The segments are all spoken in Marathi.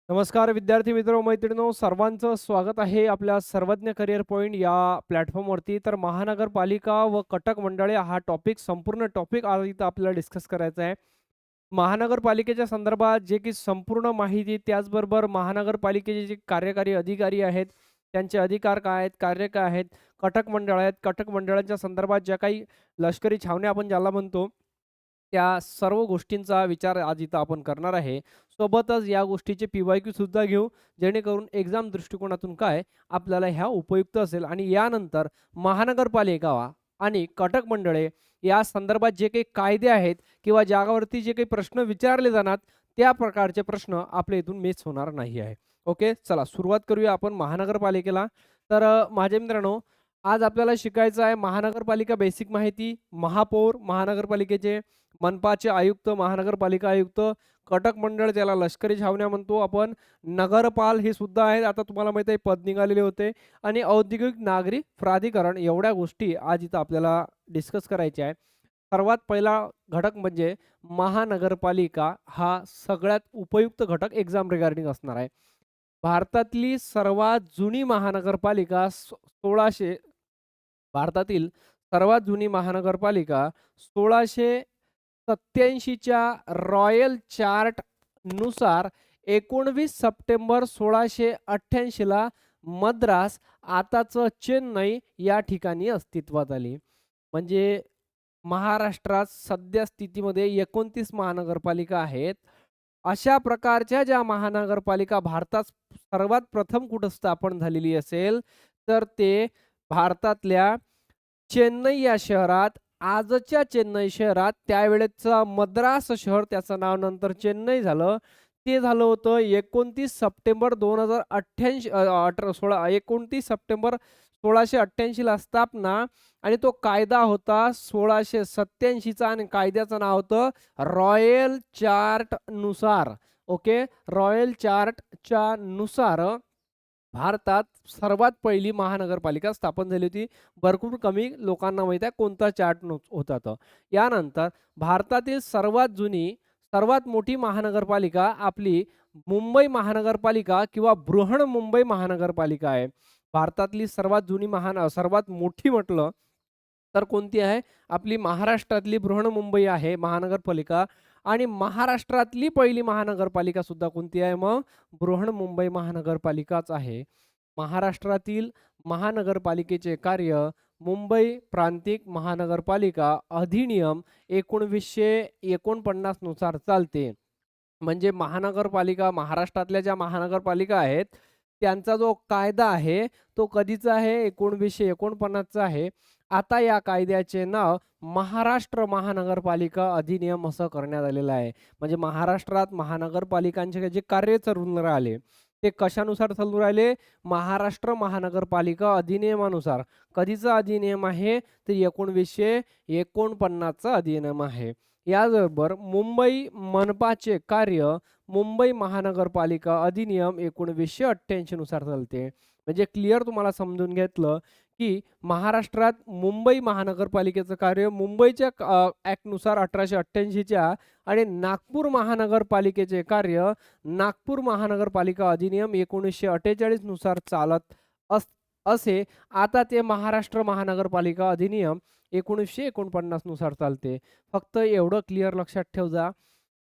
नमस्कार विद्यार्थी मित्र मैत्रिणींनो, सर्वांचं स्वागत आहे आपल्या सर्वज्ञ करिअर पॉइंट या प्लॅटफॉर्मवरती. तर महानगरपालिका व कटक मंडळे हा संपूर्ण टॉपिक आज इथं आपल्याला डिस्कस करायचा आहे. महानगरपालिकेच्या संदर्भात जे की संपूर्ण माहिती, त्याचबरोबर महानगरपालिकेचे जे कार्यकारी अधिकारी आहेत, त्यांचे अधिकार काय आहेत, कार्य काय आहेत, कटक मंडळ आहेत, कटक मंडळांच्या संदर्भात ज्या काही लष्करी छावण्या आपण ज्याला म्हणतो, त्या सर्व गोष्टींचा विचार आज इथं आपण करणार आहे. सोबतच या गोष्टीचे पी-वाय-क्यू सुद्धा घेऊ, जेणेकरून एक्झाम दृष्टिकोनातून काय आपल्याला ह्या उपयुक्त असेल. आणि यानंतर महानगरपालिका आणि कटक मंडळे या संदर्भात जे काही कायदे आहेत किंवा ज्यावरती जे काही प्रश्न विचारले जाणार, त्या प्रकारचे प्रश्न आपल्या इथून मिस होणार नाही आहे. ओके, चला सुरुवात करूया आपण महानगरपालिकेला. तर माझ्या मित्रांनो, आज आपल्याला शिकायचं आहे महानगरपालिका बेसिक माहिती, महापौर महानगरपालिकेचे, मनपाचे आयुक्त, महानगरपालिका आयुक्त, कटक मंडळ ज्याला लष्करी छावण्या म्हणतो आपण, नगरपाल हे सुद्धा आहेत. आता तुम्हाला माहिती आहे पद निघालेले होते. आणि औद्योगिक नागरी प्राधिकरण, एवढ्या गोष्टी आज इथं आपल्याला डिस्कस करायच्या आहे. सर्वात पहिला घटक म्हणजे महानगरपालिका हा सगळ्यात उपयुक्त घटक एक्झाम रिगार्डिंग असणार आहे. भारतातली सर्वात जुनी महानगरपालिका 1600 भारतातील सर्वात जुनी महानगरपालिका 1687च्या रॉयल चार्ट नुसार 19 सप्टेंबर 1688ला मद्रास, आताचं चेन्नई या ठिकाणी अस्तित्वात आली. म्हणजे महाराष्ट्रात सध्या स्थितीमध्ये 29 महानगरपालिका आहेत. अशा प्रकारच्या ज्या महानगरपालिका भारतात सर्वात प्रथम कुठं स्थापन झालेली असेल, तर ते भारतातल्या चेन्नई या शहरात, आजच्या चेन्नई शहरात, त्यावेळेचं मद्रास शहर, त्याचं नाव नंतर चेन्नई झालं. ते झालं होतं 29 सप्टेंबर 2088 29 सप्टेंबर 1688ला स्थापना. आणि तो कायदा होता 1687चा आणि कायद्याचं नाव होतं रॉयल चार्ट नुसार. ओके, रॉयल चार्टच्या नुसार भारतात सर्वात पहिली महानगरपालिका स्थापन झाली होती. भरपूर कमी लोकांना माहीत आहे कोणता चार्ट होता तो. यानंतर भारतातील सर्वात जुनी, सर्वात मोठी महानगरपालिका आपली मुंबई महानगरपालिका किंवा बृहन्मुंबई महानगरपालिका आहे. भारतातली सर्वात जुनी सर्वात मोठी म्हटलं तर कोणती आहे? आपली महाराष्ट्रातली बृहन्मुंबई आहे महानगरपालिका. आणि महाराष्ट्रातली पहिली महानगरपालिका सुद्धा कोणती आहे मग? बृहन्मुंबई महानगरपालिकाच आहे. महाराष्ट्रातील महानगरपालिकेचे कार्य मुंबई प्रांतिक महानगरपालिका अधिनियम 1949 नुसार चालते. म्हणजे महानगरपालिका, महाराष्ट्रातल्या ज्या महानगरपालिका आहेत, त्यांचा जो कायदा आहे तो कधीचा आहे? 1949चा आहे. आता या कायद्याचे नाव महाराष्ट्र महानगरपालिका अधिनियम असं करण्यात आलेलं आहे. म्हणजे महाराष्ट्रात महानगरपालिकांचे जे कार्य चालून राहिले, ते कशानुसार चालू राहिले? महाराष्ट्र महानगरपालिका अधिनियमानुसार. कधीचा अधिनियम आहे? तर 1949चा अधिनियम आहे. याचबरोबर मुंबई मनपाचे कार्य मुंबई महानगरपालिका अधिनियम 1988 नुसार चालते. म्हणजे क्लिअर तुम्हाला समजून घेतलं की महाराष्ट्रात मुंबई महानगरपालिकेचं कार्य मुंबईच्या ॲक्टनुसार 1888च्या, आणि नागपूर महानगरपालिकेचे कार्य नागपूर महानगरपालिका अधिनियम 1948 नुसार चालत असे. आता ते महाराष्ट्र महानगरपालिका अधिनियम 1949 नुसार चालते. फक्त एवढं क्लिअर लक्षात ठेव जा,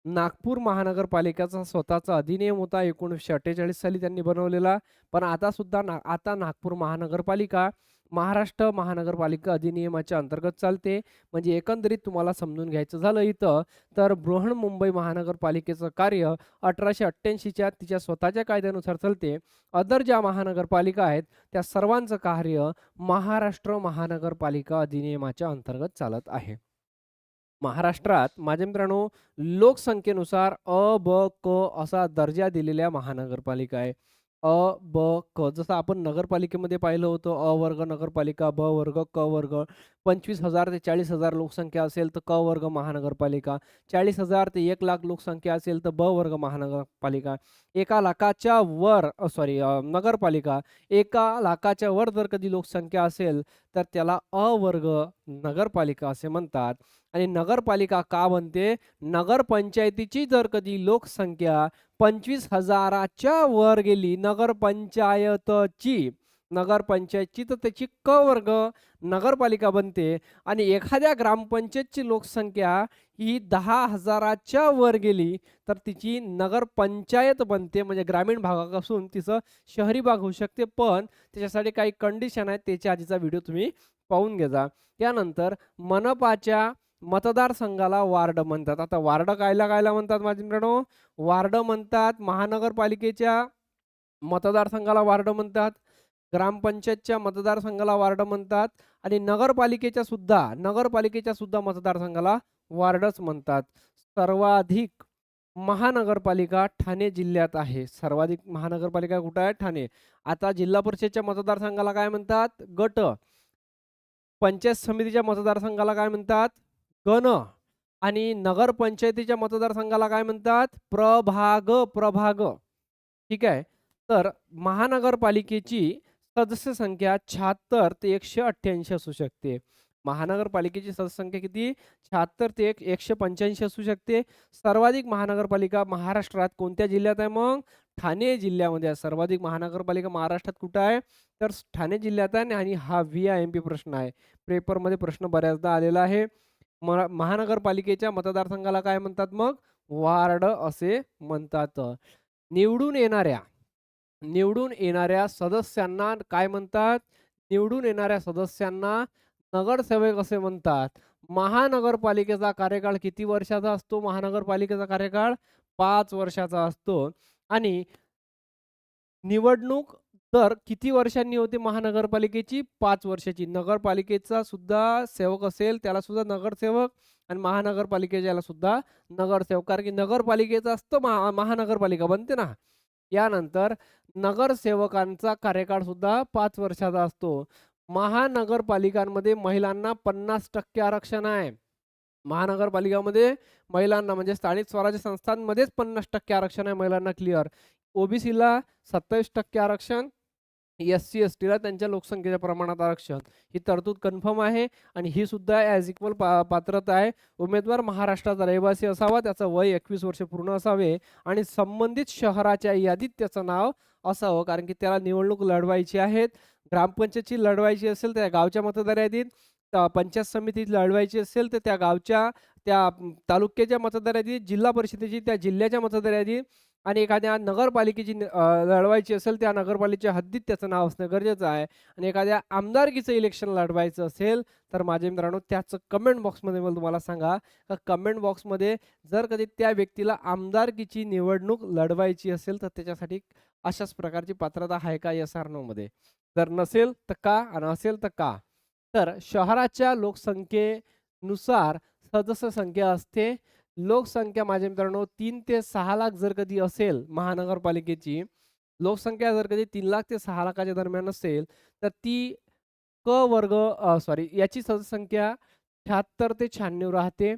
नागपूर महानगरपालिकेचा स्वतःचा अधिनियम होता 1948 साली त्यांनी बनवलेला. पण आता सुद्धा आता नागपूर महानगरपालिका महाराष्ट्र महानगरपालिका अधिनियमाच्या अंतर्गत चालते. म्हणजे एकंदरीत तुम्हाला समजून घ्यायचं झालं इथं, तर बृहन्मुंबई महानगरपालिकेचं कार्य 1888च्या तिच्या स्वतःच्या कायद्यानुसार चालते. अदर ज्या महानगरपालिका आहेत त्या सर्वांचं कार्य महाराष्ट्र महानगरपालिका अधिनियमाच्या अंतर्गत चालत आहे. महाराष्ट्रात माझ्या मित्रांनो लोकसंख्येनुसार अ, ब, क असा दर्जा दिलेल्या महानगरपालिका आहे. अ, ब, क. जसं आपण नगरपालिकेमध्ये पाहिलं होतं अ वर्ग नगरपालिका, ब वर्ग, क वर्ग. 25,000 ते 40,000 लोकसंख्या असेल तर क वर्ग महानगरपालिका. 40,000 ते 1,00,000 लोकसंख्या असेल तर ब वर्ग महानगरपालिका. 1,00,000च्या वर नगरपालिका. 1,00,000च्या वर जर कधी लोकसंख्या असेल तर त्याला अ वर्ग नगरपालिका असे म्हणतात. आणि नगरपालिका का बनते? नगरपंचायतीची जर कधी लोकसंख्या 25,000च्या वर गेली नगरपंचायतची तर त्याची क वर्ग नगरपालिका बनते आणि एखाद्या ग्रामपंचायतची लोकसंख्या ही 10,000च्या वर गेली तर तिची नगरपंचायत बनते. म्हणजे ग्रामीण भागापासून तिचं शहरी भाग होऊ शकते, पण त्याच्यासाठी काही कंडिशन आहेत. त्याच्या आधीचा व्हिडिओ तुम्ही पाहून घ्या. त्यानंतर मनपाच्या मतदारसंघाला वार्ड म्हणतात. आता वार्ड कायला म्हणतात माझे मित्रांनो? वार्ड म्हणतात महानगरपालिकेच्या मतदारसंघाला वार्ड म्हणतात, ग्रामपंचायतच्या मतदारसंघाला वार्ड म्हणतात आणि नगरपालिकेच्या सुद्धा मतदारसंघाला वार्डच म्हणतात. सर्वाधिक महानगरपालिका ठाणे जिल्ह्यात आहे. सर्वाधिक महानगरपालिका कुठे आहे? ठाणे. आता जिल्हा परिषदच्या मतदारसंघाला काय म्हणतात? गट. पंचायत समितीच्या मतदारसंघाला काय म्हणतात? गण. आणि नगरपंचायतीच्या मतदारसंघाला काय म्हणतात? प्रभाग. ठीक आहे. तर महानगरपालिकेची सदस्य संख्या 76 ते 188 असू शकते. महानगरपालिकेची सदस्य संख्या किती? 76 ते 185 असू शकते. सर्वाधिक महानगरपालिका महाराष्ट्रात कोणत्या जिल्ह्यात आहे मग? ठाणे जिल्ह्यामध्ये आहे. सर्वाधिक महानगरपालिका महाराष्ट्रात कुठं आहे? तर ठाणे जिल्ह्यात आहे आणि हा VIMP प्रश्न आहे. पेपरमध्ये प्रश्न बऱ्याचदा आलेला आहे. महानगरपालिकेच्या मतदारसंघाला काय म्हणतात मग? वार्ड असे म्हणतात. निवडून येणाऱ्या निवडून येणाऱ्या सदस्यांना काय म्हणतात? निवडून येणाऱ्या सदस्यांना नगरसेवक असे म्हणतात. महानगरपालिकेचा कार्यकाळ किती वर्षाचा असतो? महानगरपालिकेचा कार्यकाळ 5 वर्षाचा असतो आणि निवडणूक तर किती वर्षांनी होते महानगरपालिकेची? 5 वर्षाची. नगरपालिकेचा सुद्धा सेवक असेल त्याला सुद्धा नगरसेवक आणि महानगरपालिकेच्याला सुद्धा नगरसेवक. कारण की नगरपालिकेचा असतो महानगरपालिका बनते ना. यानंतर नगरसेवकांचा कार्यकाळ सुद्धा 5 वर्षाचा असतो. महानगरपालिकांमध्ये महिलांना 50% आरक्षण आहे. महानगरपालिकामध्ये महिलांना म्हणजे स्थानिक स्वराज्य संस्थांमध्येच 50% आरक्षण आहे महिलांना क्लिअर. ओबीसीला 27% आरक्षण, SC-STला त्यांच्या लोकसंख्येच्या प्रमाणात आरक्षण. ही तरतूद कन्फर्म आहे आणि ही सुद्धा ॲज इक्वल पात्रता आहे. उमेदवार महाराष्ट्राचा रहिवासी असावा, त्याचं वय 21 वर्ष पूर्ण असावे आणि संबंधित शहराच्या यादीत त्याचं नाव असावं. कारण की त्याला निवडणूक लढवायची आहेत. ग्रामपंचायतची लढवायची असेल तर त्या गावच्या मतदार यादीत, पंचायत समितीत लढवायची असेल तर त्या गावच्या तालुक्याच्या मतदार यादीत, जिल्हा परिषदेची त्या जिल्ह्याच्या मतदार यादीत आणि एखाद्या नगरपालिकेची लढवायची असेल त्या नगरपालिकेच्या हद्दीत त्याचं नाव असणं गरजेचं आहे. आणि एखाद्या आमदारकीचं इलेक्शन लढवायचं असेल तर माझ्या मित्रांनो त्याचं कमेंट बॉक्समध्ये मला तुम्हाला सांगा का कमेंट बॉक्समध्ये जर कधी त्या व्यक्तीला आमदारकीची निवडणूक लढवायची असेल तर त्याच्यासाठी अशाच प्रकारची पात्रता आहे का yes or no मध्ये? जर नसेल तर का आणि असेल तर का? तर शहराच्या लोकसंख्येनुसार सदस्य संख्या असते. लोकसंख्या माझ्या मित्रांनो 3 ते 6 लाख जर कधी असेल महानगरपालिकेची लोकसंख्या जर कधी 3 लाख ते 6 लाखाच्या दरम्यान असेल तर ती याची सदस्य संख्या 76 ते 96 राहते.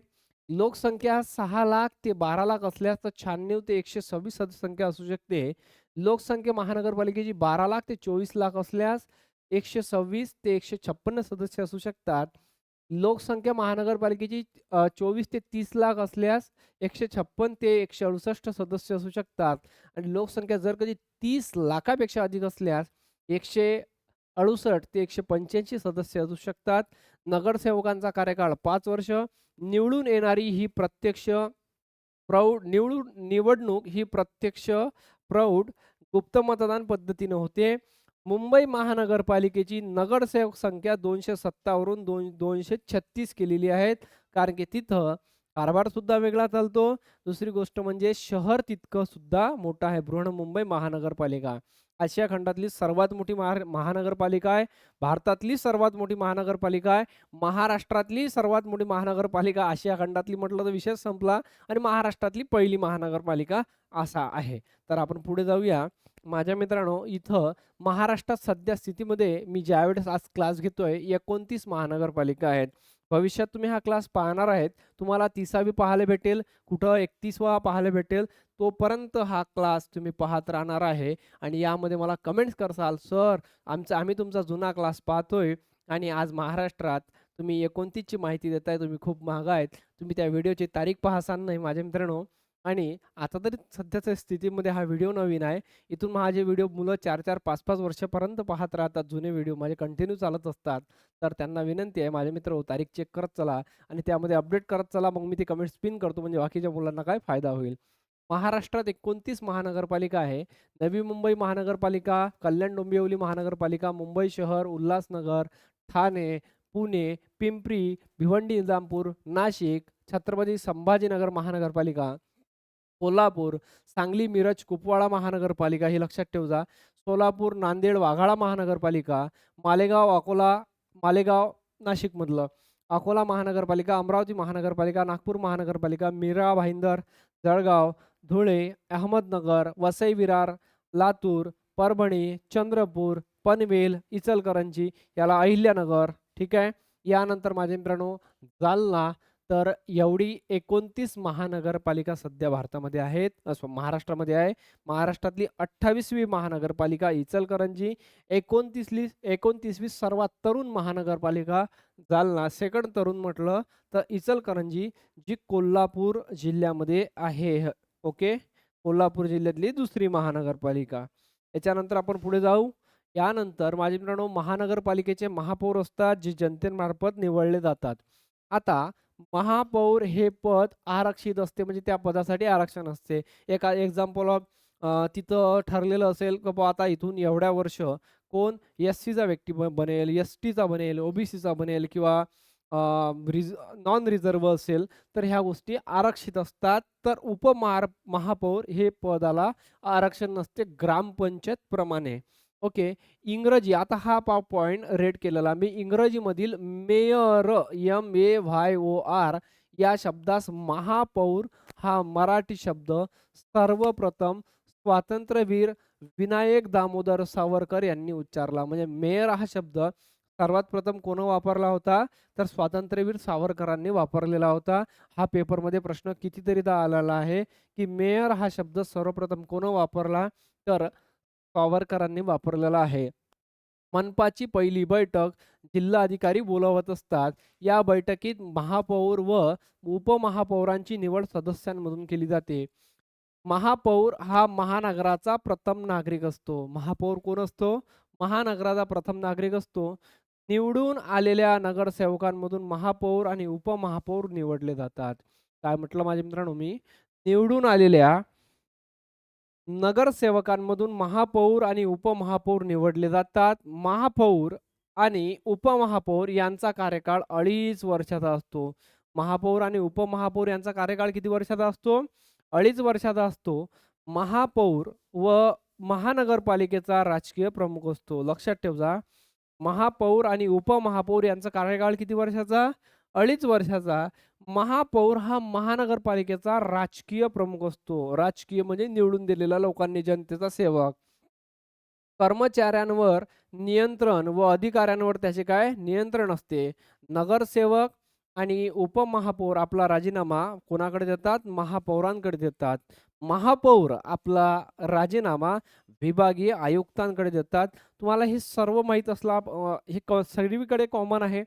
लोकसंख्या 6 लाख ते 12 लाख असल्यास तर 96 ते 126 सदस्य संख्या असू शकते. लोकसंख्या महानगरपालिकेची 12 लाख ते 24 लाख असल्यास 126 ते 156 सदस्य असू शकतात. लोकसंख्या महानगरपालिकेची 24 ते 30 लाख असल्यास 156 ते 168 सदस्य असू शकतात आणि लोकसंख्या जर कधी 30 लाखापेक्षा अधिक असल्यास 168 ते 185 सदस्य असू शकतात. नगरसेवकांचा कार्यकाळ 5 वर्ष. निवडून येणारी ही प्रत्यक्ष निवडणूक ही प्रत्यक्ष प्रौढ गुप्त मतदान पद्धतीने होते. मुंबई महानगरपालिकेची नगरसेवक संख्या 270 वरून 236 केलेली आहेत. कारण की तिथं कारभार सुद्धा वेगळा चालतो. दुसरी गोष्ट म्हणजे शहर तितकं सुद्धा मोठं आहे. बृहन्मुंबई महानगरपालिका आशिया खंडातली सर्वात मोठी महानगरपालिका आहे. भारतातली सर्वात मोठी महानगरपालिका आहे. महाराष्ट्रातली सर्वात मोठी महानगरपालिका आशिया खंडातली म्हटलं तर विषय संपला आणि महाराष्ट्रातली पहिली महानगरपालिका असा आहे. तर आपण पुढे जाऊया. माझ्या मित्रांनो इथं महाराष्ट्रात सध्या स्थितीमध्ये मी ज्यावेळेस आज क्लास घेतोय 29 महानगरपालिका आहेत. भविष्यात तुम्ही हा क्लास पाहणार आहेत तुम्हाला 30वी पाहायला भेटेल, कुठं 31वा पाहायला भेटेल. तोपर्यंत हा क्लास तुम्ही पाहत राहणार आहे आणि यामध्ये मला कमेंट्स करसाल, सर आम्ही तुमचा जुना क्लास पाहतोय आणि आज महाराष्ट्रात तुम्ही 29 ची माहिती देताय, तुम्ही खूप मागे आहेत. तुम्ही त्या व्हिडिओची तारीख पाहसाल नाही माझ्या मित्रांनो. आणि आता तरी सध्याच्या स्थितीमध्ये हा व्हिडिओ नवीन आहे. इथून माझे व्हिडिओ मुलं 4-4, 5-5 वर्षापर्यंत पाहत राहतात. जुने व्हिडिओ माझे कंटिन्यू चालत असतात. तर त्यांना विनंती आहे माझे मित्र तारीख चेक करत चला आणि त्यामध्ये अपडेट करत चला. मग मी ती कमेंट्स पिन करतो म्हणजे बाकीच्या मुलांना काय फायदा होईल. महाराष्ट्रात 29 महानगरपालिका आहे. नवी मुंबई महानगरपालिका, कल्याण डोंबिवली महानगरपालिका, मुंबई शहर, उल्हासनगर, ठाणे, पुणे, पिंपरी, भिवंडी निजामपूर, नाशिक, छत्रपती संभाजीनगर महानगरपालिका, कोल्हापूर, सांगली, मिरज, कुपवाडा महानगरपालिका हे लक्षात ठेव जा. सोलापूर, नांदेड, वाघाळा महानगरपालिका, मालेगाव, अकोला, मालेगाव नाशिकमधलं, अकोला महानगरपालिका, अमरावती महानगरपालिका, नागपूर महानगरपालिका, मीरा भाईंदर, जळगाव, धुळे, अहमदनगर, वसई विरार, लातूर, परभणी, चंद्रपूर, पनवेल, इचलकरंजी याला अहिल्यानगर. ठीक आहे. यानंतर माझे मित्रांनो जालना. तर एवढी 29 महानगरपालिका सध्या भारतामध्ये आहेत, महाराष्ट्रामध्ये आहे. महाराष्ट्रातली 28वी महानगरपालिका इचलकरंजी, 29वी सर्वात तरुण महानगरपालिका जालना, सेकंड तरुण म्हटलं तर इचलकरंजी, जी कोल्हापूर जिल्ह्यामध्ये आहे. ओके, कोल्हापूर जिल्ह्यातली दुसरी महानगरपालिका. याच्यानंतर आपण पुढे जाऊ. यानंतर माझे मित्रांनो महानगरपालिकेचे महापौर असतात, जे जनतेमार्फत निवडले जातात. आता महापौर हे पद आरक्षित असते, म्हणजे त्या पदासाठी आरक्षण असते. एका एक्झाम्पल ऑफ तिथं ठरलेलं असेल की बुवा आता इथून एवढ्या वर्ष कोण एस-सीचा व्यक्ती बनेल, एस-टीचा बनेल, ओ-बी-सीचा बनेल किंवा नॉन रिझर्व्ह असेल, तर ह्या गोष्टी आरक्षित असतात. तर महापौर हे पदाला आरक्षण नसते ग्रामपंचायत प्रमाणे. ओके. इंग्रजी आता हा पॉइंट रेट केलेला मी इंग्रजीमधील मेयर MAYOR या शब्दास महापौर हा मराठी शब्द सर्वप्रथम स्वातंत्र्यवीर विनायक दामोदर सावरकर यांनी उच्चारला. म्हणजे मेयर हा शब्द सर्वात प्रथम कोण वापरला होता, तर स्वातंत्र्यवीर सावरकरांनी वापरलेला होता. हा पेपरमध्ये प्रश्न कितीतरीदा आलेला आहे की मेयर हा शब्द सर्वप्रथम कोण वापरला, तर सावरकरांनी वापरलेला आहे. मनपाची पहिली बैठक जिल्हाधिकारी बोलावत असतात. या बैठकीत महापौर व उपमहापौरांची निवड सदस्यांमधून केली जाते. महापौर हा महानगराचा प्रथम नागरिक असतो. महापौर कोण असतो? महानगराचा प्रथम नागरिक असतो. निवडून आलेल्या नगरसेवकांमधून महापौर आणि उपमहापौर निवडले जातात. काय म्हटलं माझ्या मित्रांनो मी? निवडून आलेल्या नगरसेवकांमधून महापौर आणि उपमहापौर निवडले जातात. महापौर आणि उपमहापौर यांचा कार्यकाळ 2.5 वर्षाचा असतो. महापौर आणि उपमहापौर यांचा कार्यकाळ किती वर्षाचा असतो? 2.5 वर्षाचा असतो. महापौर व महानगरपालिकेचा राजकीय प्रमुख असतो. लक्षात ठेवा. महापौर आणि उपमहापौर यांचा कार्यकाळ किती वर्षाचा? 2.5 वर्षाचा. महापौर हा महानगरपालिकेचा राजकीय प्रमुख असतो. राजकीय म्हणजे निवडून दिलेला लोकांनी, जनतेचा सेवक. कर्मचाऱ्यांवर नियंत्रण व अधिकाऱ्यांवर त्याचे काय नियंत्रण असते. नगरसेवक आणि उपमहापौर आपला राजीनामा कोणाकडे देतात? महापौरांकडे देतात. महापौर आपला राजीनामा विभागीय आयुक्तांकडे देतात. तुम्हाला हे सर्व माहीत असला हे सगळीकडे कॉमन आहे.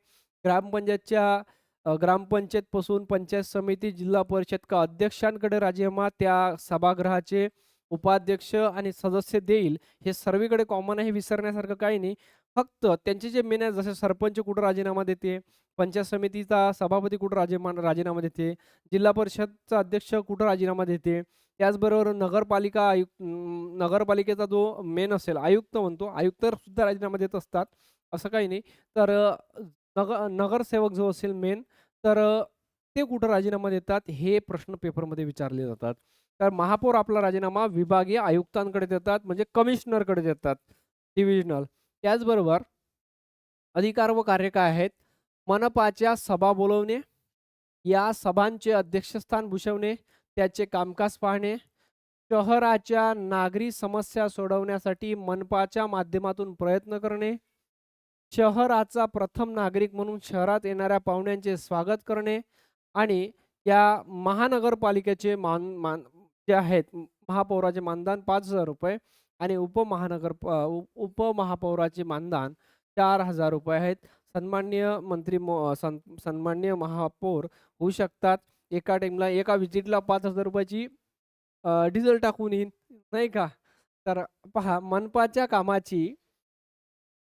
ग्रामपंचायतच्या ग्रामपंचायतपासून पंचायत समिती, जिल्हा परिषद का अध्यक्षांकडे राजीनामा त्या सभागृहाचे उपाध्यक्ष आणि सदस्य देईल. हे सर्वीकडे कॉमन आहे, विसरण्यासारखं काही नाही. फक्त त्यांचे जे मेन आहे, जसे सरपंच कुठं राजीनामा देते, पंचायत समितीचा सभापती कुठं राजीनामा देते, जिल्हा परिषदचा अध्यक्ष कुठं राजीनामा देते. त्याचबरोबर नगरपालिकेचा जो मेन असेल, आयुक्त म्हणतो, आयुक्त सुद्धा राजीनामा देत असतात, असं काही नाही. तर नगरसेवक जो असेल मेन, तर ते कुठं राजीनामा देतात, हे प्रश्न पेपरमध्ये विचारले जातात. तर महापौर आपला राजीनामा विभागीय आयुक्तांकडे देतात, म्हणजे कमिशनरकडे देतात, डिव्हिजनल. त्याचबरोबर अधिकार व कार्य काय आहेत? मनपाच्या सभा बोलवणे, या सभांचे अध्यक्षस्थान भूषवणे, त्याचे कामकाज पाहणे, शहराच्या नागरी समस्या सोडवण्यासाठी मनपाच्या माध्यमातून प्रयत्न करणे, शहराचा प्रथम नागरिक म्हणून शहरात येणाऱ्या पाहुण्यांचे स्वागत करणे आणि या महानगरपालिकेचे जे आहेत महापौराचे मानधन 5,000 रुपये आणि उपमहापौराचे मानधन 4,000 रुपये आहेत. सन्माननीय सन्माननीय महापौर होऊ शकतात. एका टाईमला एका व्हिजिटला 5,000 रुपयाची डिझेल टाकून येईन, नाही का? तर पहा मनपाच्या कामाची,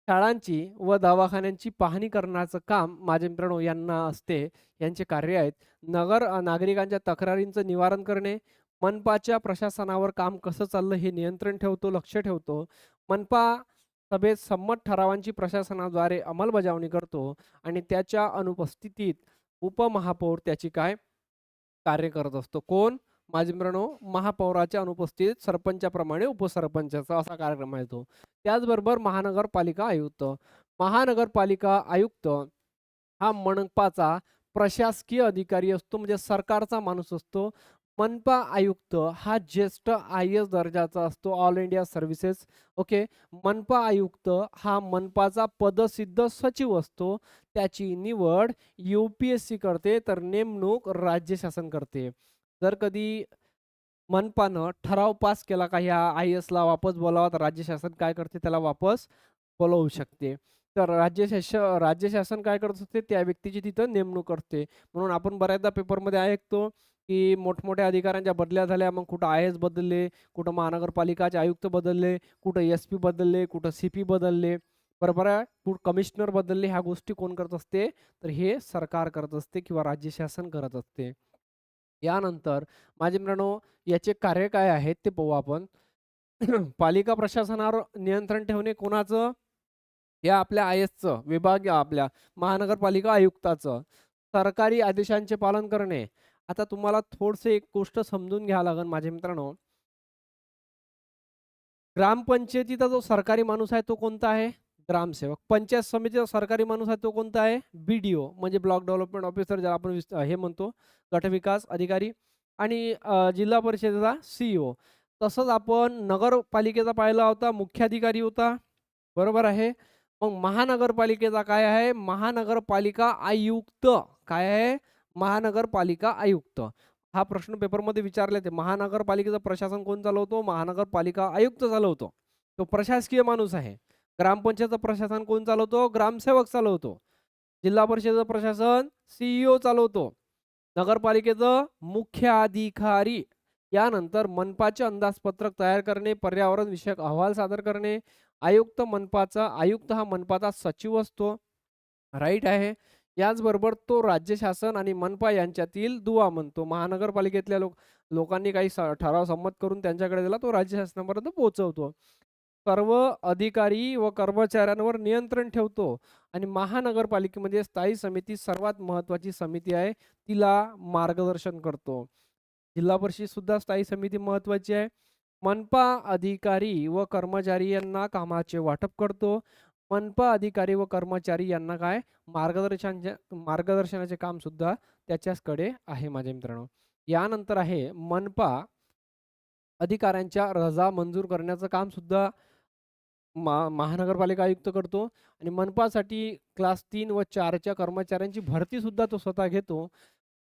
शाळांची व दवाखान्यांची पाहणी करण्याचं काम माझ्या मित्रांनो यांना असते. यांचे कार्य आहेत. नागरिकांच्या तक्रारींचं निवारण करणे, मनपाच्या प्रशासनावर काम कसं चाललं हे नियंत्रण ठेवतो, लक्ष ठेवतो. मनपा सभेत संमत ठरावांची प्रशासनाद्वारे अंमलबजावणी करतो आणि त्याच्या अनुपस्थितीत उपमहापौर त्याची काय कार्य करत असतो. कोण? माझे मित्रांनो, महापौराच्या अनुपस्थितीत सरपंचाप्रमाणे उपसरपंचाचा असा कार्यक्रम आहे तो. त्याचबरोबर महानगरपालिका आयुक्त. महानगरपालिका आयुक्त हा मनपाचा प्रशासकीय अधिकारी असतो, म्हणजे सरकारचा माणूस असतो. मनपा आयुक्त हा ज्येष्ठ IAS दर्जाचा असतो, ऑल इंडिया सर्व्हिसेस. ओके. मनपा आयुक्त हा मनपाचा पदसिद्ध सचिव असतो. त्याची निवड UPSC करते, तर नेमणूक राज्य शासन करते. जर कधी मनपानं ठराव पास केला का ह्या IASला वापस बोलावा, तर राज्य शासन काय करते? त्याला वापस बोलवू शकते. तर राज्य शासन काय करत असते? त्या व्यक्तीची तिथं नेमणूक करते. म्हणून आपण बऱ्याचदा पेपरमध्ये ऐकतो की मोठमोठ्या अधिकाऱ्यांच्या बदल्या झाल्या, मग कुठं IAS बदलले, कुठं महानगरपालिकाचे आयुक्त बदलले, कुठं SP बदलले, कुठं CP बदलले, बरोबर आहे, कुठं कमिशनर बदलले. ह्या गोष्टी कोण करत असते? तर हे सरकार करत असते किंवा राज्य शासन करत असते. यानंतर माझे मित्रांनो याचे कार्य काय आहेत ते पाहू आपण. पालिका प्रशासनावर नियंत्रण ठेवणे कोणाचं? या आपल्या IASचं विभाग, आपल्या महानगरपालिका आयुक्ताचं. सरकारी आदेशांचे पालन करणे. आता तुम्हाला थोडसे एक गोष्ट समजून घ्यावं लागेल माझे मित्रांनो. ग्रामपंचायतीचा जो सरकारी माणूस आहे तो कोणता आहे? ग्रामसेवक. पंचायत समितीचा सरकारी माणूस आहे तो कोणता आहे? BDO म्हणजे ब्लॉक डेव्हलपमेंट ऑफिसर, ज्याला आपण हे म्हणतो, गटविकास अधिकारी. आणि जिल्हा परिषदेचा CEO. तसंच आपण नगरपालिकेचा पाहिला होता, मुख्याधिकारी होता, बरोबर आहे. मग महानगरपालिकेचा काय आहे? महानगरपालिका आयुक्त. काय आहे? महानगरपालिका आयुक्त. हा प्रश्न पेपरमध्ये विचारले ते. महानगरपालिकेचं प्रशासन कोण चालवतो? महानगरपालिका आयुक्त चालवतो. तो प्रशासकीय माणूस आहे. ग्रामपंचायतचं प्रशासन कोण चालवतो? ग्रामसेवक चालवतो. जिल्हा परिषदेचं प्रशासन CEO चालवतो. नगरपालिकेचं मुख्याधिकारी. यानंतर मनपाचे अंदाजपत्रक तयार करणे, पर्यावरण विषयक अहवाल सादर करणे. आयुक्त हा मनपाचा सचिव असतो. राईट आहे. याचबरोबर तो राज्य शासन आणि मनपा यांच्यातील दुवा म्हणतो. महानगरपालिकेतल्या लोकांनी काही ठराव संमत करून त्यांच्याकडे दिला, तो राज्य शासनापर्यंत पोहोचवतो. सर्व अधिकारी व कर्मचाऱ्यांवर नियंत्रण ठेवतो. आणि महानगरपालिकेमध्ये स्थायी समिती सर्वात महत्त्वाची समिती आहे, तिला मार्गदर्शन करतो. जिल्हा परिषद सुद्धा स्थायी समिती महत्त्वाची आहे. मनपा अधिकारी व कर्मचारी यांना कामाचे वाटप करतो. मनपा अधिकारी व कर्मचारी यांना काय मार्गदर्शनाचे काम सुद्धा त्याच्याचकडे आहे माझ्या मित्रांनो. यानंतर आहे मनपा अधिकाऱ्यांच्या रजा मंजूर करण्याचं काम सुद्धा महानगरपालिका आयुक्त करतो. आणि मनपासाठी क्लास 3 व 4च्या कर्मचाऱ्यांची भरती सुद्धा तो स्वतः घेतो.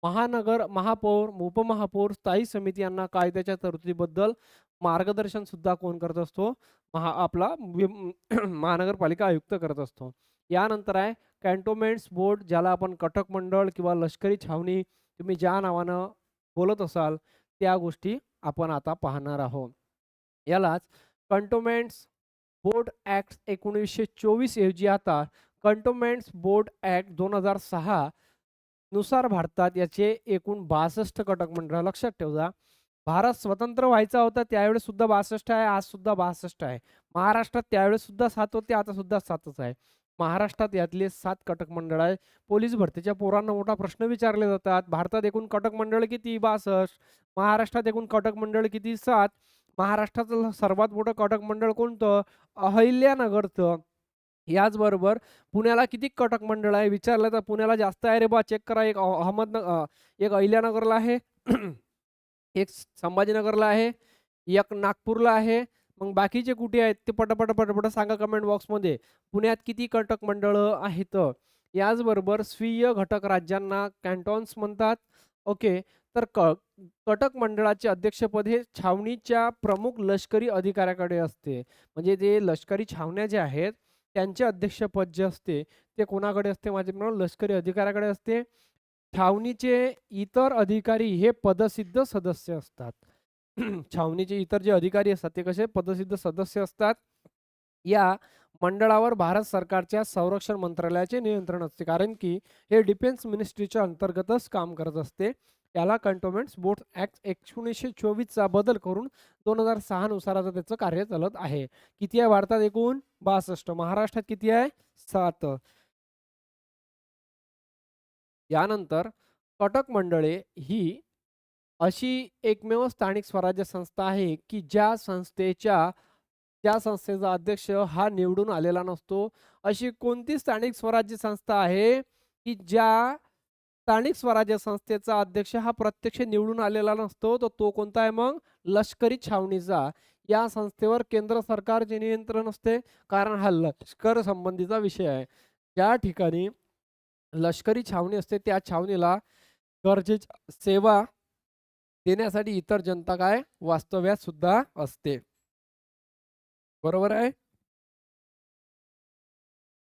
महापौर, उपमहापौर, स्थायी समिती यांना कायद्याच्या तरतुदीबद्दल मार्गदर्शन सुद्धा कोण करत असतो? महानगरपालिका आयुक्त करत असतो. यानंतर आहे कॅन्टोन्मेंट्स बोर्ड, ज्याला आपण कटक मंडळ किंवा लष्करी छावणी तुम्ही ज्या नावानं बोलत असाल त्या गोष्टी आपण आता पाहणार आहोत. यालाच कंटोन्मेंट्स बोर्ड ॲक्ट 1924 ऐवजी आता कंटोन्मेंट्स बोर्ड ॲक्ट 2006 नुसार भारतात याचे एकूण 62 कटक मंडळ. लक्षात ठेवा, भारत स्वतंत्र व्हायचा होता त्यावेळेस सुद्धा 62 आहे, आज सुद्धा 62 आहे. महाराष्ट्रात त्यावेळेस सुद्धा 7 होते, आता सुद्धा 7च आहे. महाराष्ट्रात यातले 7 कटक मंडळ आहे. पोलीस भरतीच्या पोरांना मोठा प्रश्न विचारले जातात. भारतात एकूण कटक मंडळ किती? 62. महाराष्ट्रात एकूण कटक मंडळ किती? 7. महाराष्ट्राचं सर्वात मोठं कटक मंडळ कोणतं? अहिल्यानगरचं. याचबरोबर पुण्याला किती कटक मंडळ आहे विचारलं तर पुण्याला जास्त आहे रे बा, चेक करा. एक एक अहिल्यानगरला आहे, एक संभाजीनगरला आहे, एक नागपूरला आहे. मग बाकीचे कुठे आहेत ते पटापट सांगा कमेंट बॉक्समध्ये. पुण्यात किती कटक मंडळं आहेत? याचबरोबर स्वीय घटक राज्यांना कॅन्टॉन्स म्हणतात. ओके. तर कटक मंडळाचे अध्यक्षपद हे छावणीच्या प्रमुख लष्करी अधिकाऱ्याकडे असते. म्हणजे जे लष्करी छावण्या ज्या आहेत त्यांचे अध्यक्षपद जे असते ते कोणाकडे असते माझे मित्रांनो? लष्करी अधिकाऱ्याकडे असते. छावणीचे इतर अधिकारी हे पदसिद्ध सदस्य असतात. छावणीचे इतर जे अधिकारी असतात ते कसे पदसिद्ध सदस्य असतात. या मंडळावर भारत सरकारच्या संरक्षण मंत्रालयाचे नियंत्रण असते, कारण की हे डिफेन्स मिनिस्ट्रीच्या अंतर्गतच काम करत असते. याला कंटोन्मेंट बोर्ड ऍक्ट 1924 बदल करून 2006 नुसार आता त्याचं कार्य चालत आहे. किती आहे भारतात एकूण? 62. महाराष्ट्रात किती आहे? 7. यानंतर कटक मंडळे ही अशी एकमेव स्थानिक स्वराज्य संस्था आहे की ज्या संस्थेचा अध्यक्ष हा निवडून आलेला नसतो. अशी कोणती स्थानिक स्वराज्य संस्था आहे की ज्या स्थानिक स्वराज्य संस्थेचा अध्यक्ष हा प्रत्यक्ष निवडून आलेला नसतो? तर तो कोणता आहे मग? लष्करी छावणीचा. या संस्थेवर केंद्र सरकारचे नियंत्रण असते, कारण हा लष्कर संबंधीचा विषय आहे. ज्या ठिकाणी लष्करी छावणी असते त्या छावणीला गरजेच्या सेवा देण्यासाठी इतर जनता काय वास्तव्यात सुद्धा असते. बरोबर आहे?